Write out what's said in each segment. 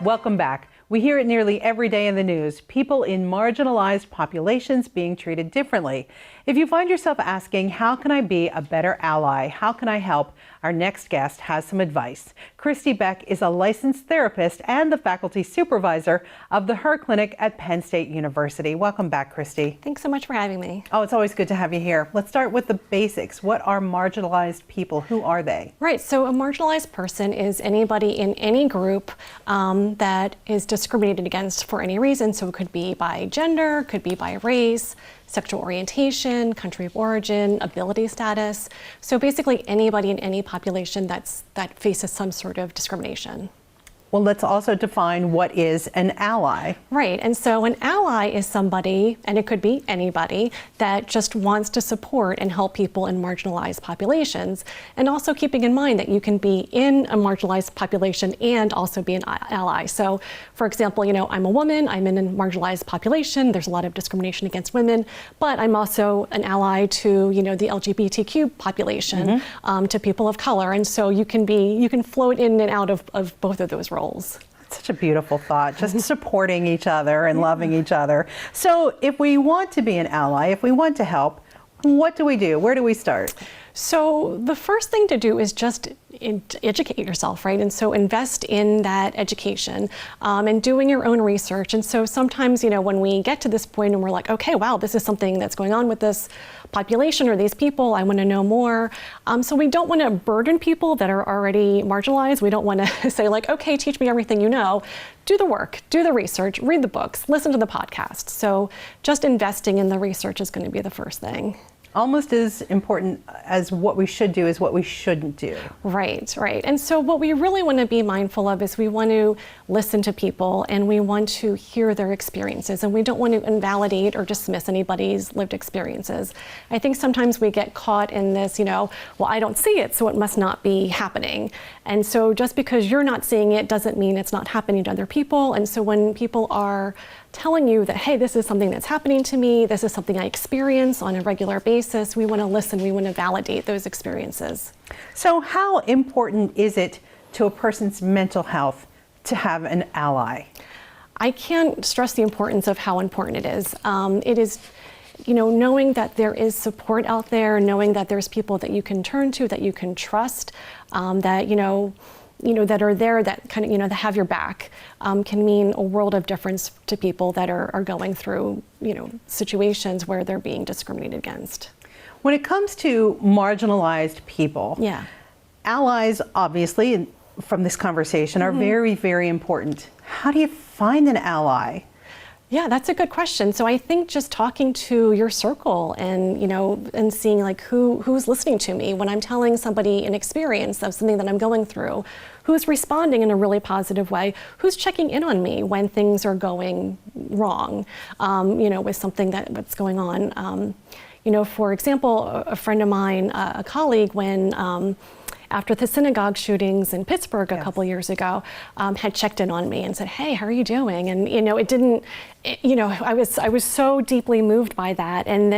Welcome back. We hear it nearly every day in the news, people in marginalized populations being treated differently. If you find yourself asking, how can I be a better ally? How can I help? Our next guest has some advice. Christy Beck is a licensed therapist and the faculty supervisor of the Her Clinic at Penn State University. Welcome back, Christy. Thanks so much for having me. Oh, it's always good to have you here. Let's start with the basics. What are marginalized people? Who are they? Right, so a marginalized person is anybody in any group that is discriminated against for any reason. So it could be by gender, could be by race, sexual orientation, country of origin, ability status. So basically anybody in any population that faces some sort of discrimination. Well, let's also define what is an ally. Right, and so an ally is somebody, and it could be anybody, that just wants to support and help people in marginalized populations, and also keeping in mind that you can be in a marginalized population and also be an ally. So, for example, I'm a woman, I'm in a marginalized population, there's a lot of discrimination against women, but I'm also an ally to, the LGBTQ population, to people of color, and so you can float in and out of both of those roles. That's such a beautiful thought, just supporting each other and loving each other. So if we want to be an ally, if we want to help, what do we do? Where do we start? So the first thing to do is just educate yourself, right? And so invest in that education and doing your own research. And so sometimes, when we get to this point and we're like, okay, wow, this is something that's going on with this population or these people, I want to know more. So we don't want to burden people that are already marginalized. We don't want to say like, okay, teach me everything you know. Do the work, do the research, read the books, listen to the podcast. So just investing in the research is going to be the first thing. Almost as important as what we should do is what we shouldn't do. Right. And so what we really want to be mindful of is we want to listen to people and we want to hear their experiences, and we don't want to invalidate or dismiss anybody's lived experiences. I think sometimes we get caught in this, well, I don't see it, so it must not be happening. And so just because you're not seeing it doesn't mean it's not happening to other people. And so when people are telling you that, hey, this is something that's happening to me, this is something I experience on a regular basis, we want to listen, we want to validate those experiences. So how important is it to a person's mental health to have an ally? I can't stress the importance of how important it is. It is, knowing that there is support out there, knowing that there's people that you can turn to, that you can trust, that are there, that kind of, that have your back, can mean a world of difference to people that are going through, situations where they're being discriminated against. When it comes to marginalized people, allies, obviously, from this conversation, are very, very important. How do you find an ally? Yeah, that's a good question. So I think just talking to your circle and, and seeing like who's listening to me when I'm telling somebody an experience of something that I'm going through, who's responding in a really positive way, who's checking in on me when things are going wrong, with something that's going on. For example, a friend of mine, a colleague, when after the synagogue shootings in Pittsburgh a couple years ago, had checked in on me and said, hey, how are you doing? And, I was so deeply moved by that. And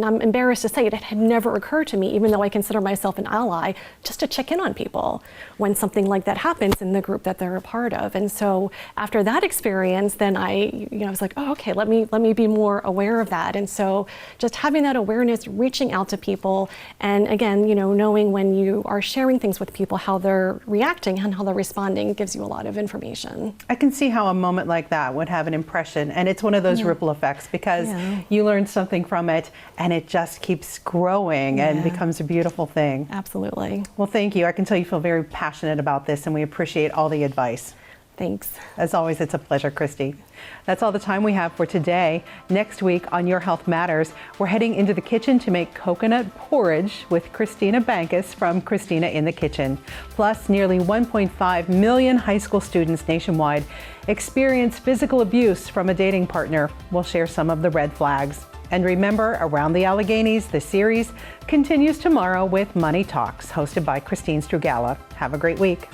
I'm embarrassed to say it had never occurred to me, even though I consider myself an ally, just to check in on people when something like that happens in the group that they're a part of. And so after that experience, then I was like, oh, okay, let me be more aware of that. And so just having that awareness, reaching out to people, and again, knowing when you are sharing things with people, how they're reacting and how they're responding gives you a lot of information. I can see how a moment like that would have an impression, and it's one of those ripple effects because you learn something from it and it just keeps growing and becomes a beautiful thing. Absolutely. Well, thank you. I can tell you feel very passionate about this, and we appreciate all the advice. Thanks. As always, it's a pleasure, Christy. That's all the time we have for today. Next week on Your Health Matters, we're heading into the kitchen to make coconut porridge with Christina Bankus from Christina in the Kitchen. Plus, nearly 1.5 million high school students nationwide experience physical abuse from a dating partner. We'll share some of the red flags. And remember, Around the Alleghenies, the series continues tomorrow with Money Talks, hosted by Christine Strugala. Have a great week.